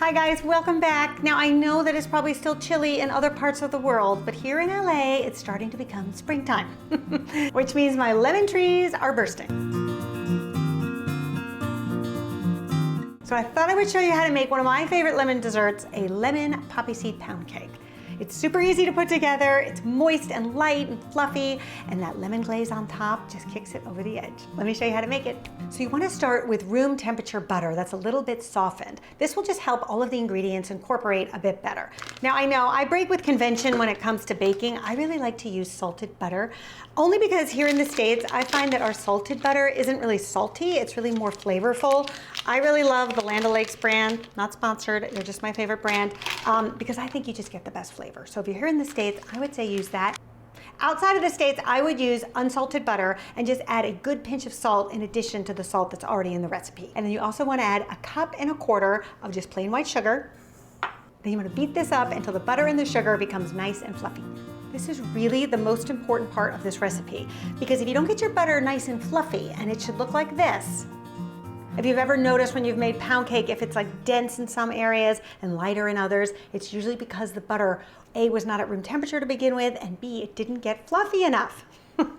Hi guys, welcome back. Now I know that it's probably still chilly in other parts of the world, but here in LA, it's starting to become springtime, which means my lemon trees are bursting. So I thought I would show you how to make one of my favorite lemon desserts, a lemon poppy seed pound cake. It's super easy to put together, it's moist and light and fluffy, and that lemon glaze on top just kicks it over the edge. Let me show you how to make it. So you want to start with room temperature butter that's a little bit softened. This will just help all of the ingredients incorporate a bit better. Now I know I break with convention when it comes to baking. I really like to use salted butter, only because here in the States, I find that our salted butter isn't really salty, it's really more flavorful. I really love the Land O'Lakes brand, not sponsored, they're just my favorite brand, because I think you just get the best flavor. So if you're here in the States, I would say use that. Outside of the States, I would use unsalted butter and just add a good pinch of salt in addition to the salt that's already in the recipe. And then you also want to add 1.25 cups of just plain white sugar. Then you want to beat this up until the butter and the sugar becomes nice and fluffy. This is really the most important part of this recipe, because if you don't get your butter nice and fluffy, and it should look like this, if you've ever noticed when you've made pound cake, if it's like dense in some areas and lighter in others, it's usually because the butter, A, was not at room temperature to begin with, and B, it didn't get fluffy enough.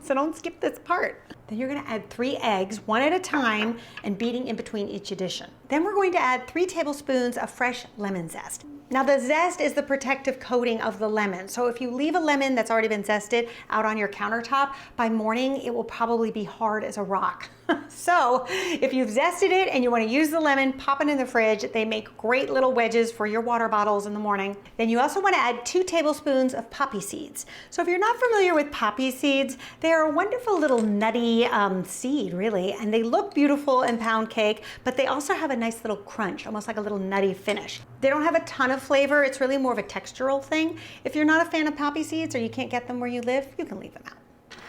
So don't skip this part. Then you're gonna add 3 eggs, one at a time, and beating in between each addition. Then we're going to add 3 tablespoons of fresh lemon zest. Now the zest is the protective coating of the lemon. So if you leave a lemon that's already been zested out on your countertop, by morning it will probably be hard as a rock. So if you've zested it and you want to use the lemon, pop it in the fridge. They make great little wedges for your water bottles in the morning. Then you also want to add 2 tablespoons of poppy seeds. So if you're not familiar with poppy seeds, they are a wonderful little nutty seed, really, and they look beautiful in pound cake, but they also have a nice little crunch, almost like a little nutty finish. They don't have a ton of flavor. It's really more of a textural thing. If you're not a fan of poppy seeds or you can't get them where you live, you can leave them out.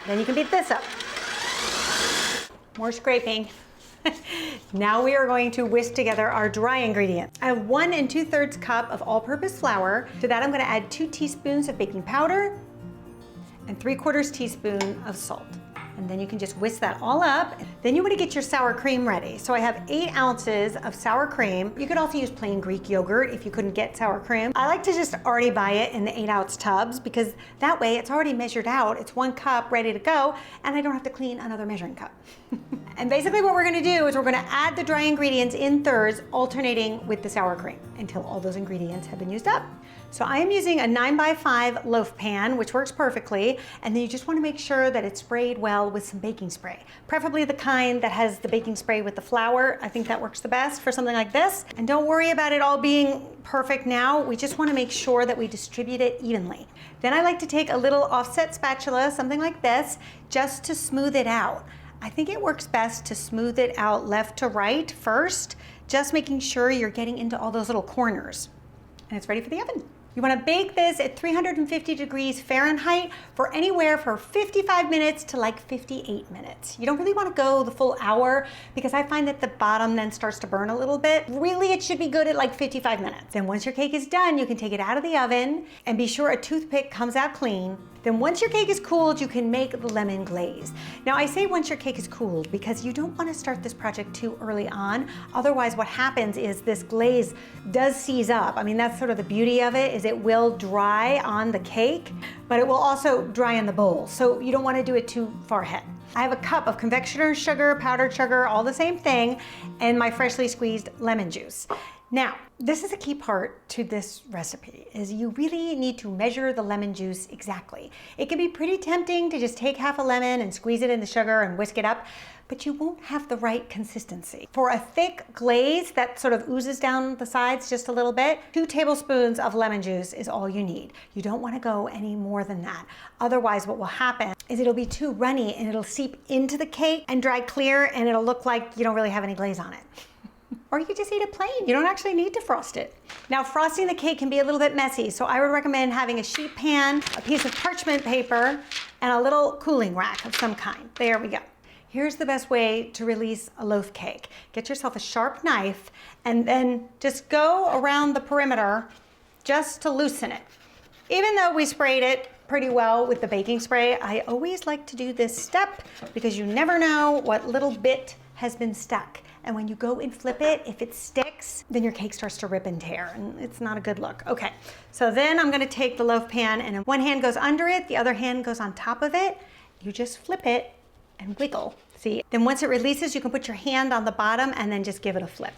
Then you can beat this up. More scraping. Now we are going to whisk together our dry ingredients. I have 1 2/3 cup of all-purpose flour. To that I'm going to add 2 teaspoons of baking powder and 3/4 teaspoon of salt. And then you can just whisk that all up. Then you want to get your sour cream ready. So I have 8 ounces of sour cream. You could also use plain Greek yogurt if you couldn't get sour cream. I like to just already buy it in the 8-ounce tubs, because that way it's already measured out. It's 1 cup ready to go, and I don't have to clean another measuring cup. And basically what we're going to do is we're going to add the dry ingredients in thirds, alternating with the sour cream until all those ingredients have been used up. So I am using a 9x5 loaf pan, which works perfectly, and then you just want to make sure that it's sprayed well with some baking spray, preferably the kind that has the baking spray with the flour. I think that works the best for something like this. And don't worry about it all being perfect now. We just want to make sure that we distribute it evenly. Then I like to take a little offset spatula, something like this, just to smooth it out. I think it works best to smooth it out left to right first, just making sure you're getting into all those little corners. And it's ready for the oven. You want to bake this at 350 degrees Fahrenheit for anywhere from 55 minutes to like 58 minutes. You don't really want to go the full hour, because I find that the bottom then starts to burn a little bit. Really, it should be good at like 55 minutes. Then once your cake is done, you can take it out of the oven and be sure a toothpick comes out clean. Then once your cake is cooled, you can make the lemon glaze. Now I say once your cake is cooled because you don't want to start this project too early on. Otherwise what happens is this glaze does seize up. I mean, that's sort of the beauty of it, is it will dry on the cake, but it will also dry in the bowl. So you don't want to do it too far ahead. I have 1 cup of confectioner's sugar, powdered sugar, all the same thing, and my freshly squeezed lemon juice. Now, this is a key part to this recipe, is you really need to measure the lemon juice exactly. It can be pretty tempting to just take half a lemon and squeeze it in the sugar and whisk it up, but you won't have the right consistency. For a thick glaze that sort of oozes down the sides just a little bit, 2 tablespoons of lemon juice is all you need. You don't want to go any more than that. Otherwise what will happen is it'll be too runny and it'll seep into the cake and dry clear, and it'll look like you don't really have any glaze on it. Or you could just eat it plain. You don't actually need to frost it. Now, frosting the cake can be a little bit messy, so I would recommend having a sheet pan, a piece of parchment paper, and a little cooling rack of some kind. There we go. Here's the best way to release a loaf cake. Get yourself a sharp knife and then just go around the perimeter just to loosen it. Even though we sprayed it pretty well with the baking spray, I always like to do this step because you never know what little bit has been stuck. And when you go and flip it, if it sticks, then your cake starts to rip and tear, and it's not a good look. Okay, so then I'm gonna take the loaf pan, and one hand goes under it, the other hand goes on top of it. You just flip it and wiggle, see? Then once it releases, you can put your hand on the bottom and then just give it a flip.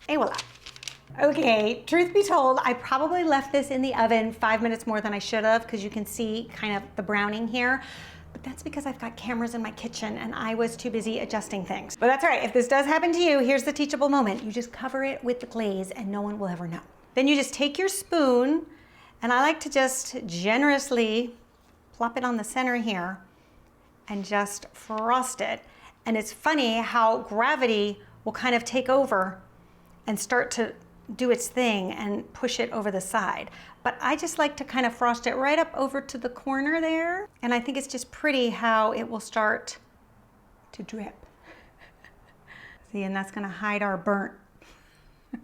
Et voila. Okay, truth be told, I probably left this in the oven 5 minutes more than I should have, because you can see kind of the browning here. But that's because I've got cameras in my kitchen and I was too busy adjusting things. But that's all right, if this does happen to you, here's the teachable moment. You just cover it with the glaze and no one will ever know. Then you just take your spoon, and I like to just generously plop it on the center here and just frost it. And it's funny how gravity will kind of take over and start to do its thing and push it over the side. But I just like to kind of frost it right up over to the corner there. And I think it's just pretty how it will start to drip. See, and that's gonna hide our burnt, I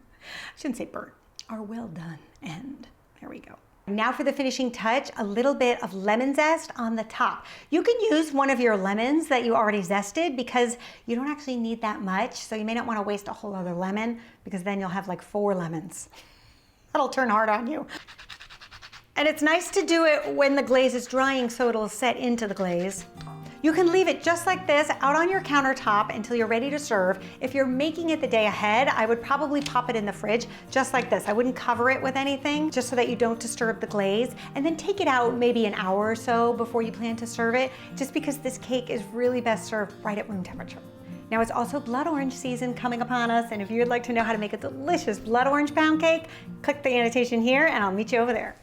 shouldn't say burnt, our well done end. There we go. Now for the finishing touch, a little bit of lemon zest on the top. You can use one of your lemons that you already zested, because you don't actually need that much, so you may not want to waste a whole other lemon, because then you'll have like 4 lemons. That'll turn hard on you. And it's nice to do it when the glaze is drying so it'll set into the glaze. You can leave it just like this out on your countertop until you're ready to serve. If you're making it the day ahead, I would probably pop it in the fridge just like this. I wouldn't cover it with anything, just so that you don't disturb the glaze. And then take it out maybe an hour or so before you plan to serve it, just because this cake is really best served right at room temperature. Now it's also blood orange season coming upon us, and if you'd like to know how to make a delicious blood orange pound cake, click the annotation here and I'll meet you over there.